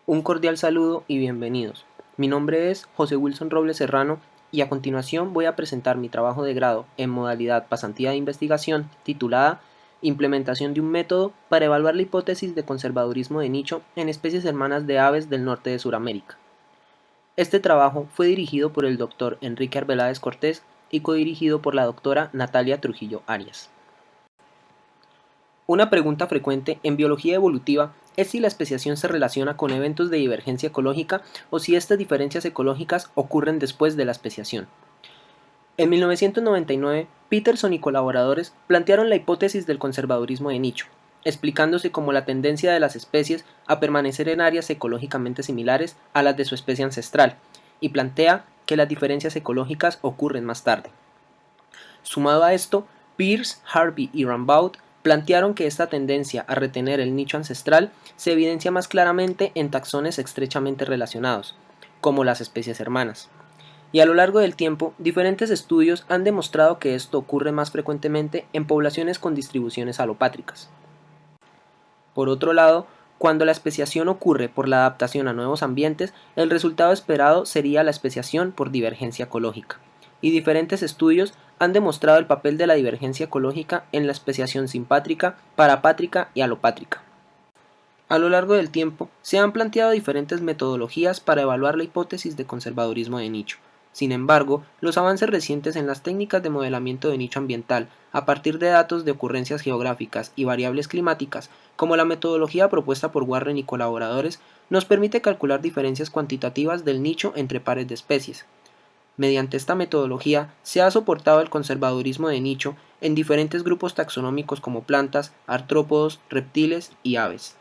Un cordial saludo y bienvenidos. Mi nombre es José Wilson Robles Serrano y a continuación voy a presentar mi trabajo de grado en modalidad pasantía de investigación titulada Implementación de un método para evaluar la hipótesis de conservadurismo de nicho en especies hermanas de aves del norte de Sudamérica. Este trabajo fue dirigido por el doctor Enrique Arbeláez Cortés y codirigido por la doctora Natalia Trujillo Arias. Una pregunta frecuente en biología evolutiva es si la especiación se relaciona con eventos de divergencia ecológica o si estas diferencias ecológicas ocurren después de la especiación. En 1999, Peterson y colaboradores plantearon la hipótesis del conservadurismo de nicho, explicándose como la tendencia de las especies a permanecer en áreas ecológicamente similares a las de su especie ancestral, y plantea que las diferencias ecológicas ocurren más tarde. Sumado a esto, Peirce, Harvey y Rambaud plantearon que esta tendencia a retener el nicho ancestral se evidencia más claramente en taxones estrechamente relacionados, como las especies hermanas. Y a lo largo del tiempo, diferentes estudios han demostrado que esto ocurre más frecuentemente en poblaciones con distribuciones alopátricas. Por otro lado, cuando la especiación ocurre por la adaptación a nuevos ambientes, el resultado esperado sería la especiación por divergencia ecológica. Y diferentes estudios han demostrado el papel de la divergencia ecológica en la especiación simpátrica, parapátrica y alopátrica. A lo largo del tiempo, se han planteado diferentes metodologías para evaluar la hipótesis de conservadurismo de nicho. Sin embargo, los avances recientes en las técnicas de modelamiento de nicho ambiental a partir de datos de ocurrencias geográficas y variables climáticas, como la metodología propuesta por Warren y colaboradores, nos permite calcular diferencias cuantitativas del nicho entre pares de especies. Mediante esta metodología se ha soportado el conservadurismo de nicho en diferentes grupos taxonómicos como plantas, artrópodos, reptiles y aves.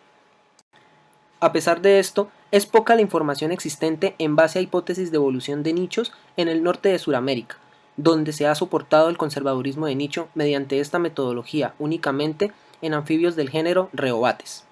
A pesar de esto, es poca la información existente en base a hipótesis de evolución de nichos en el norte de Sudamérica, donde se ha soportado el conservadurismo de nicho mediante esta metodología únicamente en anfibios del género Rheobates.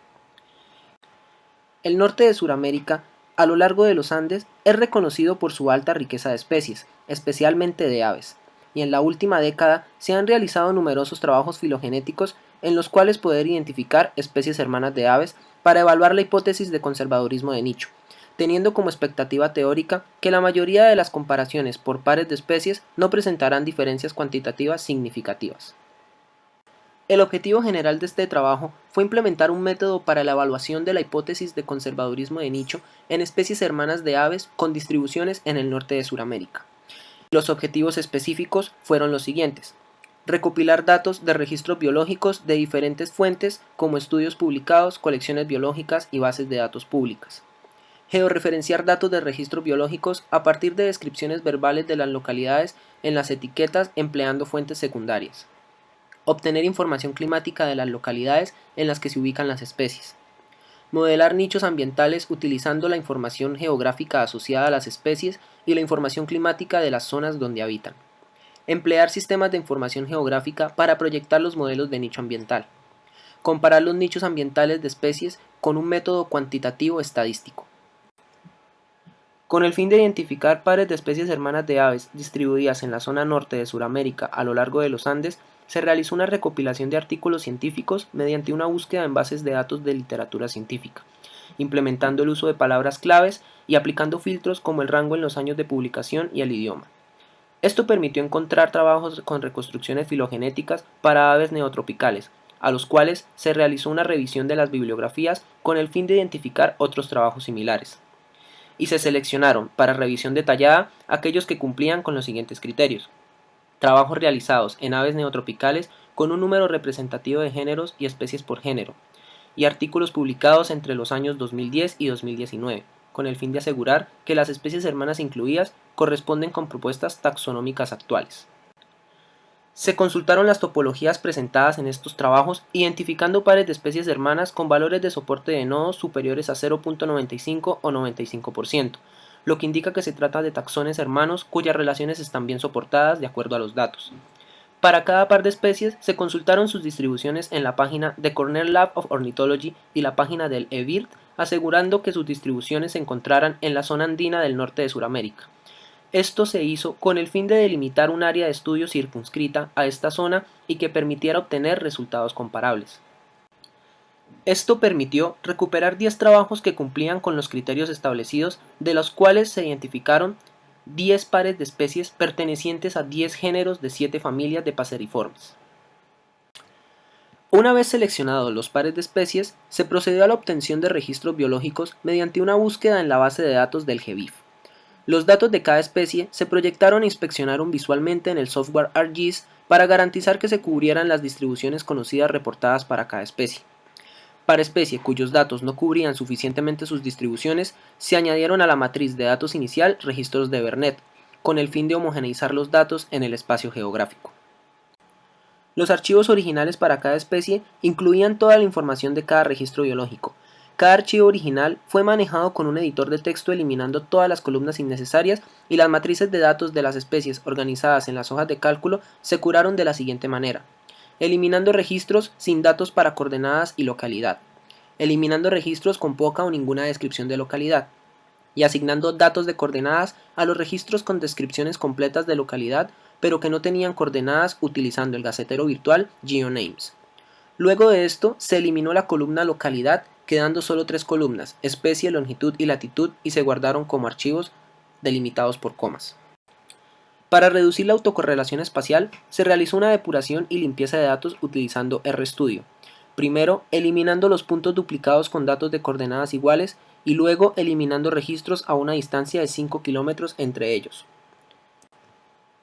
El norte de Sudamérica, a lo largo de los Andes, es reconocido por su alta riqueza de especies, especialmente de aves, y en la última década se han realizado numerosos trabajos filogenéticos en los cuales poder identificar especies hermanas de aves para evaluar la hipótesis de conservadurismo de nicho, teniendo como expectativa teórica que la mayoría de las comparaciones por pares de especies no presentarán diferencias cuantitativas significativas. El objetivo general de este trabajo fue implementar un método para la evaluación de la hipótesis de conservadurismo de nicho en especies hermanas de aves con distribuciones en el norte de Sudamérica. Los objetivos específicos fueron los siguientes: recopilar datos de registros biológicos de diferentes fuentes como estudios publicados, colecciones biológicas y bases de datos públicas. Georreferenciar datos de registros biológicos a partir de descripciones verbales de las localidades en las etiquetas empleando fuentes secundarias. Obtener información climática de las localidades en las que se ubican las especies. Modelar nichos ambientales utilizando la información geográfica asociada a las especies y la información climática de las zonas donde habitan. Emplear sistemas de información geográfica para proyectar los modelos de nicho ambiental. Comparar los nichos ambientales de especies con un método cuantitativo estadístico. Con el fin de identificar pares de especies hermanas de aves distribuidas en la zona norte de Sudamérica a lo largo de los Andes, se realizó una recopilación de artículos científicos mediante una búsqueda en bases de datos de literatura científica, implementando el uso de palabras claves y aplicando filtros como el rango en los años de publicación y el idioma. Esto permitió encontrar trabajos con reconstrucciones filogenéticas para aves neotropicales, a los cuales se realizó una revisión de las bibliografías con el fin de identificar otros trabajos similares. Y se seleccionaron para revisión detallada aquellos que cumplían con los siguientes criterios: trabajos realizados en aves neotropicales con un número representativo de géneros y especies por género, y artículos publicados entre los años 2010 y 2019, con el fin de asegurar que las especies hermanas incluidas corresponden con propuestas taxonómicas actuales. Se consultaron las topologías presentadas en estos trabajos, identificando pares de especies hermanas con valores de soporte de nodos superiores a 0.95 o 95%, lo que indica que se trata de taxones hermanos cuyas relaciones están bien soportadas de acuerdo a los datos. Para cada par de especies se consultaron sus distribuciones en la página de Cornell Lab of Ornithology y la página del eBird, asegurando que sus distribuciones se encontraran en la zona andina del norte de Sudamérica. Esto se hizo con el fin de delimitar un área de estudio circunscrita a esta zona y que permitiera obtener resultados comparables. Esto permitió recuperar 10 trabajos que cumplían con los criterios establecidos, de los cuales se identificaron 10 pares de especies pertenecientes a 10 géneros de 7 familias de Passeriformes. Una vez seleccionados los pares de especies, se procedió a la obtención de registros biológicos mediante una búsqueda en la base de datos del GBIF. Los datos de cada especie se proyectaron e inspeccionaron visualmente en el software ArcGIS para garantizar que se cubrieran las distribuciones conocidas reportadas para cada especie. Para especie cuyos datos no cubrían suficientemente sus distribuciones, se añadieron a la matriz de datos inicial registros de Vernet, con el fin de homogeneizar los datos en el espacio geográfico. Los archivos originales para cada especie incluían toda la información de cada registro biológico. Cada archivo original fue manejado con un editor de texto eliminando todas las columnas innecesarias y las matrices de datos de las especies organizadas en las hojas de cálculo se curaron de la siguiente manera: eliminando registros sin datos para coordenadas y localidad, eliminando registros con poca o ninguna descripción de localidad, y asignando datos de coordenadas a los registros con descripciones completas de localidad, pero que no tenían coordenadas utilizando el gacetero virtual GeoNames. Luego de esto, se eliminó la columna localidad, quedando solo 3 columnas, especie, longitud y latitud, y se guardaron como archivos delimitados por comas. Para reducir la autocorrelación espacial, se realizó una depuración y limpieza de datos utilizando RStudio. Primero, eliminando los puntos duplicados con datos de coordenadas iguales y luego eliminando registros a una distancia de 5 kilómetros entre ellos.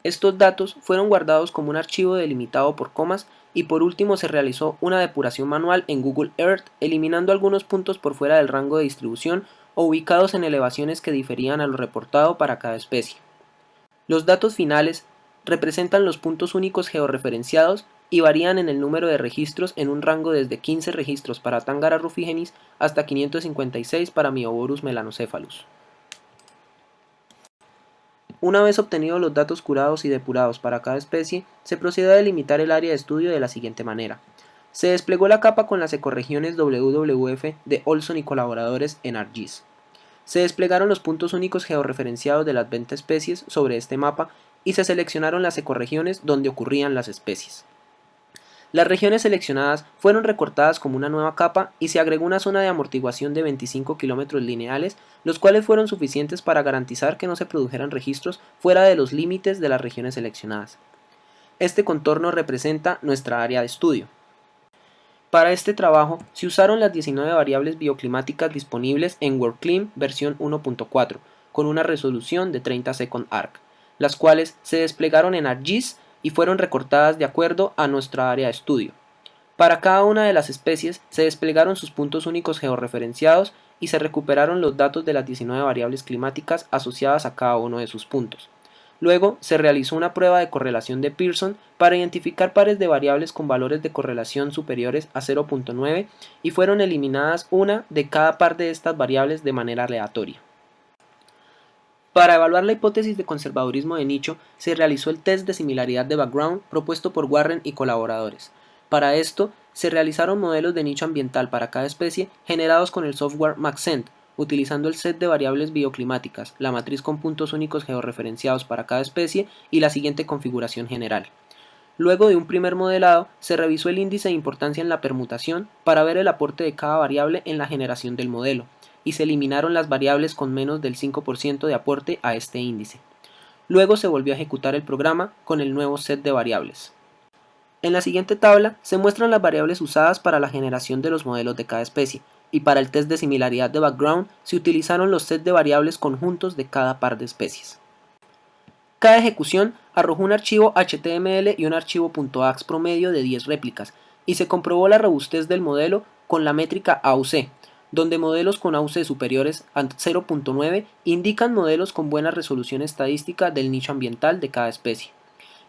Estos datos fueron guardados como un archivo delimitado por comas y por último se realizó una depuración manual en Google Earth, eliminando algunos puntos por fuera del rango de distribución o ubicados en elevaciones que diferían a lo reportado para cada especie. Los datos finales representan los puntos únicos georreferenciados y varían en el número de registros en un rango desde 15 registros para Tangara rufigenis hasta 556 para Myoborus melanocephalus. Una vez obtenidos los datos curados y depurados para cada especie, se procedió a delimitar el área de estudio de la siguiente manera. Se desplegó la capa con las ecorregiones WWF de Olson y colaboradores en ArcGIS. Se desplegaron los puntos únicos georreferenciados de las 20 especies sobre este mapa y se seleccionaron las ecorregiones donde ocurrían las especies. Las regiones seleccionadas fueron recortadas como una nueva capa y se agregó una zona de amortiguación de 25 kilómetros lineales, los cuales fueron suficientes para garantizar que no se produjeran registros fuera de los límites de las regiones seleccionadas. Este contorno representa nuestra área de estudio. Para este trabajo se usaron las 19 variables bioclimáticas disponibles en WorldClim versión 1.4 con una resolución de 30 second arc, las cuales se desplegaron en ArcGIS y fueron recortadas de acuerdo a nuestra área de estudio. Para cada una de las especies se desplegaron sus puntos únicos georreferenciados y se recuperaron los datos de las 19 variables climáticas asociadas a cada uno de sus puntos. Luego se realizó una prueba de correlación de Pearson para identificar pares de variables con valores de correlación superiores a 0.9 y fueron eliminadas una de cada par de estas variables de manera aleatoria. Para evaluar la hipótesis de conservadurismo de nicho, se realizó el test de similaridad de background propuesto por Warren y colaboradores. Para esto, se realizaron modelos de nicho ambiental para cada especie generados con el software Maxent, utilizando el set de variables bioclimáticas, la matriz con puntos únicos georreferenciados para cada especie y la siguiente configuración general. Luego de un primer modelado, se revisó el índice de importancia en la permutación para ver el aporte de cada variable en la generación del modelo, y se eliminaron las variables con menos del 5% de aporte a este índice. Luego se volvió a ejecutar el programa con el nuevo set de variables. En la siguiente tabla se muestran las variables usadas para la generación de los modelos de cada especie, y para el test de similaridad de background se utilizaron los sets de variables conjuntos de cada par de especies. Cada ejecución arrojó un archivo HTML y un archivo .ax promedio de 10 réplicas, y se comprobó la robustez del modelo con la métrica AUC, donde modelos con AUC superiores a 0.9 indican modelos con buena resolución estadística del nicho ambiental de cada especie.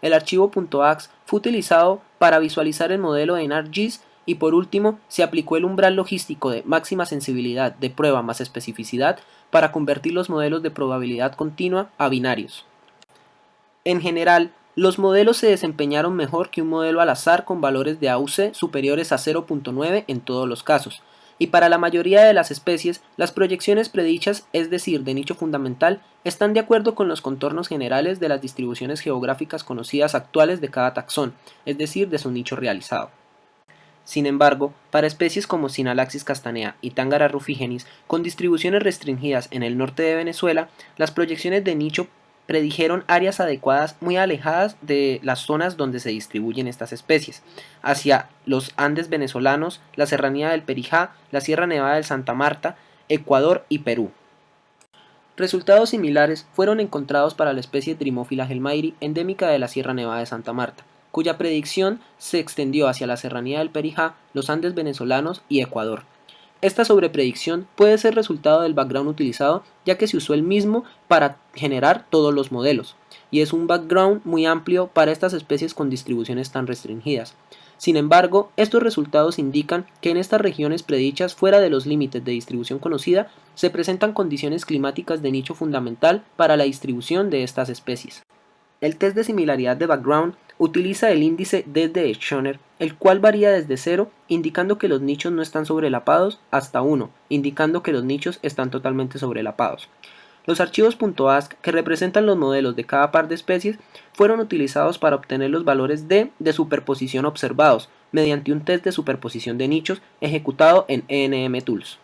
El archivo .ax fue utilizado para visualizar el modelo en ArcGIS y por último se aplicó el umbral logístico de máxima sensibilidad de prueba más especificidad para convertir los modelos de probabilidad continua a binarios. En general, los modelos se desempeñaron mejor que un modelo al azar con valores de AUC superiores a 0.9 en todos los casos, y para la mayoría de las especies, las proyecciones predichas, es decir, de nicho fundamental, están de acuerdo con los contornos generales de las distribuciones geográficas conocidas actuales de cada taxón, es decir, de su nicho realizado. Sin embargo, para especies como Sinalaxis castanea y Tangara rufigenis, con distribuciones restringidas en el norte de Venezuela, las proyecciones de nicho predijeron áreas adecuadas muy alejadas de las zonas donde se distribuyen estas especies, hacia los Andes venezolanos, la Serranía del Perijá, la Sierra Nevada del Santa Marta, Ecuador y Perú. Resultados similares fueron encontrados para la especie Trimófila gelmairi endémica de la Sierra Nevada de Santa Marta, cuya predicción se extendió hacia la Serranía del Perijá, los Andes venezolanos y Ecuador. Esta sobrepredicción puede ser resultado del background utilizado, ya que se usó el mismo para generar todos los modelos, y es un background muy amplio para estas especies con distribuciones tan restringidas. Sin embargo, estos resultados indican que en estas regiones predichas fuera de los límites de distribución conocida, se presentan condiciones climáticas de nicho fundamental para la distribución de estas especies. El test de similaridad de background utiliza el índice D de Schoner, el cual varía desde 0, indicando que los nichos no están sobrelapados, hasta 1, indicando que los nichos están totalmente sobrelapados. Los archivos .asc que representan los modelos de cada par de especies fueron utilizados para obtener los valores D de superposición observados mediante un test de superposición de nichos ejecutado en ENM Tools.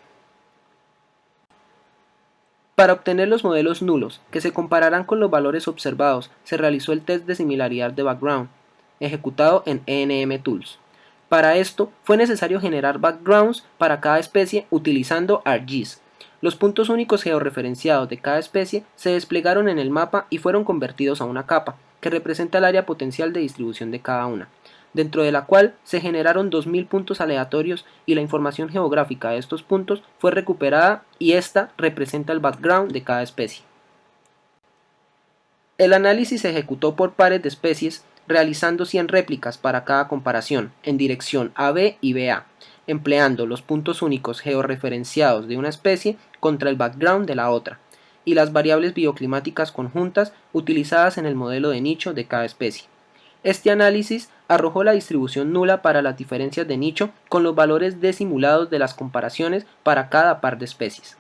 Para obtener los modelos nulos, que se compararán con los valores observados, se realizó el test de similaridad de background, ejecutado en ENM Tools. Para esto, fue necesario generar backgrounds para cada especie utilizando ArcGIS. Los puntos únicos georreferenciados de cada especie se desplegaron en el mapa y fueron convertidos a una capa, que representa el área potencial de distribución de cada una, dentro de la cual se generaron 2000 puntos aleatorios y la información geográfica de estos puntos fue recuperada y esta representa el background de cada especie. El análisis se ejecutó por pares de especies, realizando 100 réplicas para cada comparación, en dirección AB y BA, empleando los puntos únicos georreferenciados de una especie contra el background de la otra, y las variables bioclimáticas conjuntas utilizadas en el modelo de nicho de cada especie. Este análisis arrojó la distribución nula para las diferencias de nicho con los valores D simulados de las comparaciones para cada par de especies.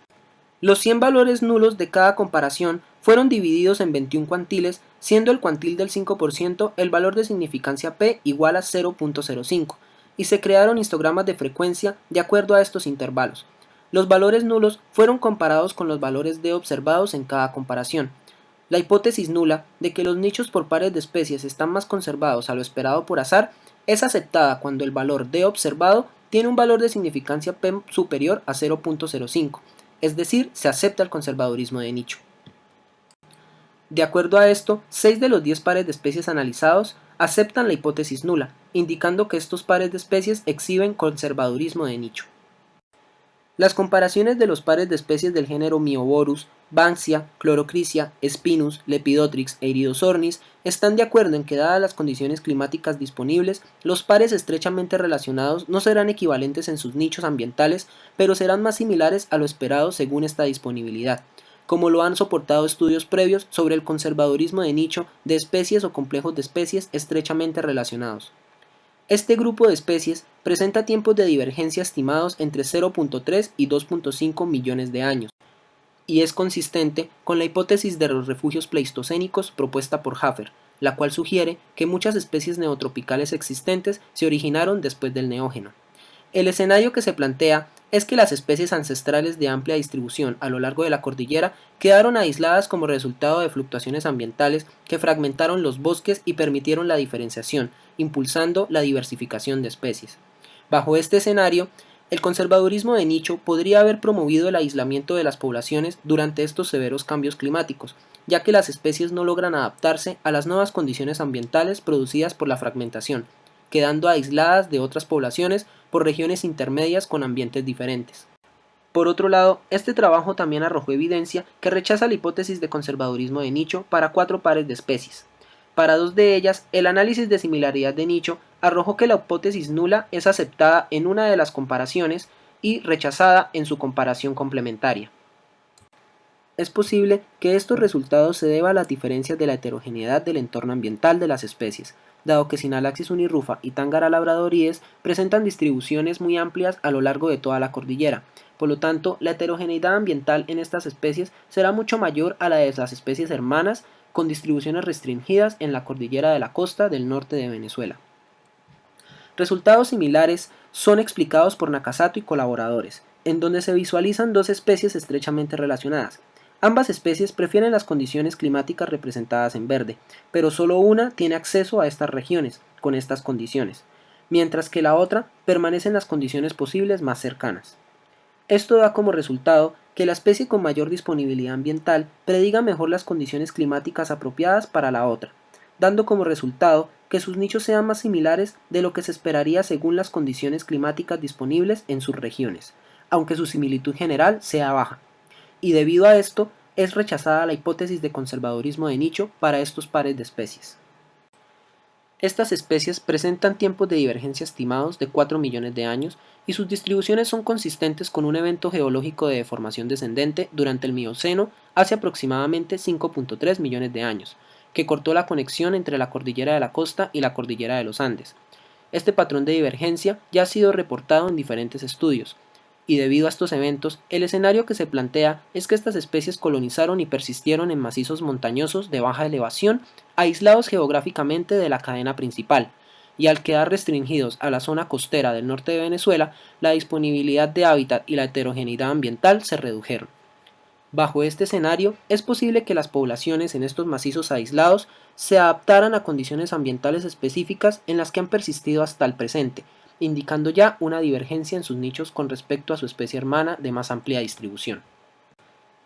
Los 100 valores nulos de cada comparación fueron divididos en 21 cuantiles, siendo el cuantil del 5% el valor de significancia P igual a 0.05, y se crearon histogramas de frecuencia de acuerdo a estos intervalos. Los valores nulos fueron comparados con los valores D observados en cada comparación. La hipótesis nula de que los nichos por pares de especies están más conservados a lo esperado por azar es aceptada cuando el valor D observado tiene un valor de significancia P superior a 0.05, es decir, se acepta el conservadurismo de nicho. De acuerdo a esto, 6 de los 10 pares de especies analizados aceptan la hipótesis nula, indicando que estos pares de especies exhiben conservadurismo de nicho. Las comparaciones de los pares de especies del género Myoborus, Banksia, Chlorocrisia, Spinus, Lepidotrix e Iridosornis están de acuerdo en que, dadas las condiciones climáticas disponibles, los pares estrechamente relacionados no serán equivalentes en sus nichos ambientales, pero serán más similares a lo esperado según esta disponibilidad, como lo han soportado estudios previos sobre el conservadurismo de nicho de especies o complejos de especies estrechamente relacionados. Este grupo de especies presenta tiempos de divergencia estimados entre 0.3 y 2.5 millones de años, y es consistente con la hipótesis de los refugios pleistocénicos propuesta por Haffer, la cual sugiere que muchas especies neotropicales existentes se originaron después del Neógeno. El escenario que se plantea es que las especies ancestrales de amplia distribución a lo largo de la cordillera quedaron aisladas como resultado de fluctuaciones ambientales que fragmentaron los bosques y permitieron la diferenciación, impulsando la diversificación de especies. Bajo este escenario, el conservadurismo de nicho podría haber promovido el aislamiento de las poblaciones durante estos severos cambios climáticos, ya que las especies no logran adaptarse a las nuevas condiciones ambientales producidas por la fragmentación, quedando aisladas de otras poblaciones por regiones intermedias con ambientes diferentes. Por otro lado, este trabajo también arrojó evidencia que rechaza la hipótesis de conservadurismo de nicho para 4 pares de especies. Para 2 de ellas, el análisis de similaridad de nicho arrojó que la hipótesis nula es aceptada en una de las comparaciones y rechazada en su comparación complementaria. Es posible que estos resultados se deban a las diferencias de la heterogeneidad del entorno ambiental de las especies, dado que Sinalaxis unirufa y Tangara labradorides presentan distribuciones muy amplias a lo largo de toda la cordillera. Por lo tanto, la heterogeneidad ambiental en estas especies será mucho mayor a la de las especies hermanas con distribuciones restringidas en la cordillera de la costa del norte de Venezuela. Resultados similares son explicados por Nakasato y colaboradores, en donde se visualizan dos especies estrechamente relacionadas. Ambas especies prefieren las condiciones climáticas representadas en verde, pero solo una tiene acceso a estas regiones, con estas condiciones, mientras que la otra permanece en las condiciones posibles más cercanas. Esto da como resultado que la especie con mayor disponibilidad ambiental prediga mejor las condiciones climáticas apropiadas para la otra, dando como resultado que sus nichos sean más similares de lo que se esperaría según las condiciones climáticas disponibles en sus regiones, aunque su similitud general sea baja. Y debido a esto, es rechazada la hipótesis de conservadurismo de nicho para estos pares de especies. Estas especies presentan tiempos de divergencia estimados de 4 millones de años y sus distribuciones son consistentes con un evento geológico de deformación descendente durante el Mioceno hace aproximadamente 5.3 millones de años, que cortó la conexión entre la cordillera de la costa y la cordillera de los Andes. Este patrón de divergencia ya ha sido reportado en diferentes estudios, y debido a estos eventos, el escenario que se plantea es que estas especies colonizaron y persistieron en macizos montañosos de baja elevación, aislados geográficamente de la cadena principal, y al quedar restringidos a la zona costera del norte de Venezuela, la disponibilidad de hábitat y la heterogeneidad ambiental se redujeron. Bajo este escenario, es posible que las poblaciones en estos macizos aislados se adaptaran a condiciones ambientales específicas en las que han persistido hasta el presente, indicando ya una divergencia en sus nichos con respecto a su especie hermana de más amplia distribución.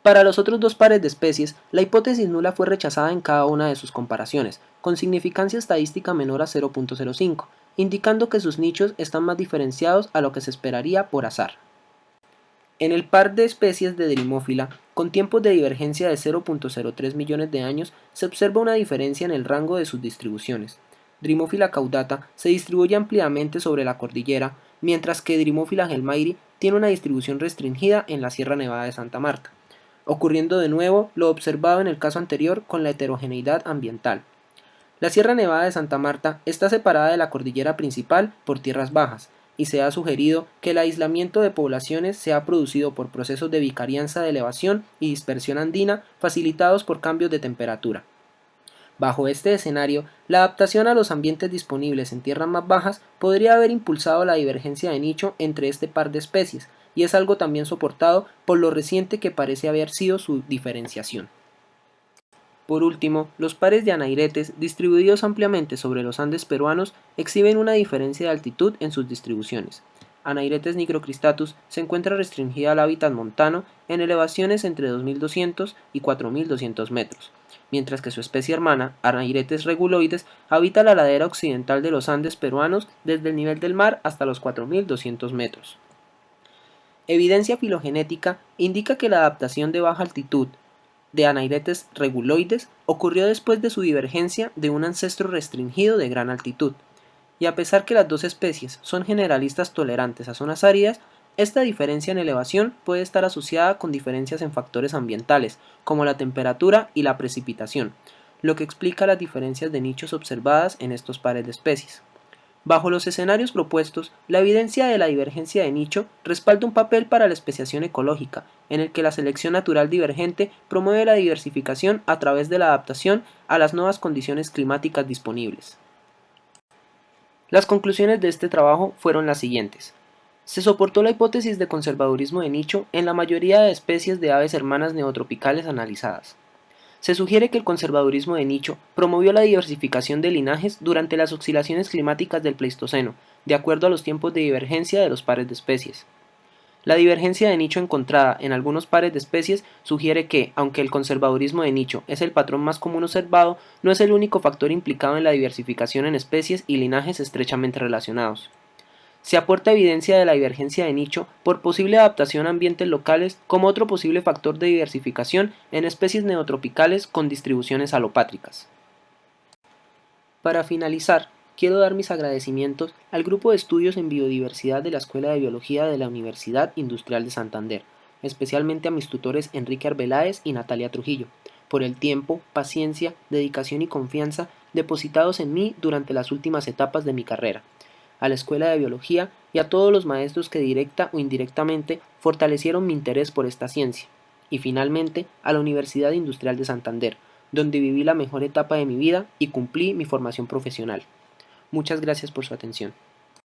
Para los otros dos pares de especies, la hipótesis nula fue rechazada en cada una de sus comparaciones, con significancia estadística menor a 0.05, indicando que sus nichos están más diferenciados a lo que se esperaría por azar. En el par de especies de Dromophila, con tiempos de divergencia de 0.03 millones de años, se observa una diferencia en el rango de sus distribuciones. Dromophila caudata se distribuye ampliamente sobre la cordillera, mientras que Dromophila helmairi tiene una distribución restringida en la Sierra Nevada de Santa Marta, ocurriendo de nuevo lo observado en el caso anterior con la heterogeneidad ambiental. La Sierra Nevada de Santa Marta está separada de la cordillera principal por tierras bajas, y se ha sugerido que el aislamiento de poblaciones se ha producido por procesos de vicarianza de elevación y dispersión andina facilitados por cambios de temperatura. Bajo este escenario, la adaptación a los ambientes disponibles en tierras más bajas podría haber impulsado la divergencia de nicho entre este par de especies, y es algo también soportado por lo reciente que parece haber sido su diferenciación. Por último, los pares de anairetes distribuidos ampliamente sobre los Andes peruanos exhiben una diferencia de altitud en sus distribuciones. Anairetes nigrocristatus se encuentra restringida al hábitat montano en elevaciones entre 2200 y 4200 metros, mientras que su especie hermana, Anairetes reguloides, habita la ladera occidental de los Andes peruanos desde el nivel del mar hasta los 4200 metros. Evidencia filogenética indica que la adaptación de baja altitud de Anairetes reguloides ocurrió después de su divergencia de un ancestro restringido de gran altitud, y a pesar que las dos especies son generalistas tolerantes a zonas áridas, esta diferencia en elevación puede estar asociada con diferencias en factores ambientales, como la temperatura y la precipitación, lo que explica las diferencias de nichos observadas en estos pares de especies. Bajo los escenarios propuestos, la evidencia de la divergencia de nicho respalda un papel para la especiación ecológica, en el que la selección natural divergente promueve la diversificación a través de la adaptación a las nuevas condiciones climáticas disponibles. Las conclusiones de este trabajo fueron las siguientes. Se soportó la hipótesis de conservadurismo de nicho en la mayoría de especies de aves hermanas neotropicales analizadas. Se sugiere que el conservadurismo de nicho promovió la diversificación de linajes durante las oscilaciones climáticas del Pleistoceno, de acuerdo a los tiempos de divergencia de los pares de especies. La divergencia de nicho encontrada en algunos pares de especies sugiere que, aunque el conservadurismo de nicho es el patrón más común observado, no es el único factor implicado en la diversificación en especies y linajes estrechamente relacionados. Se aporta evidencia de la divergencia de nicho por posible adaptación a ambientes locales como otro posible factor de diversificación en especies neotropicales con distribuciones alopátricas. Para finalizar, quiero dar mis agradecimientos al Grupo de Estudios en Biodiversidad de la Escuela de Biología de la Universidad Industrial de Santander, especialmente a mis tutores Enrique Arbeláez y Natalia Trujillo, por el tiempo, paciencia, dedicación y confianza depositados en mí durante las últimas etapas de mi carrera, a la Escuela de Biología y a todos los maestros que directa o indirectamente fortalecieron mi interés por esta ciencia, y finalmente a la Universidad Industrial de Santander, donde viví la mejor etapa de mi vida y cumplí mi formación profesional. Muchas gracias por su atención.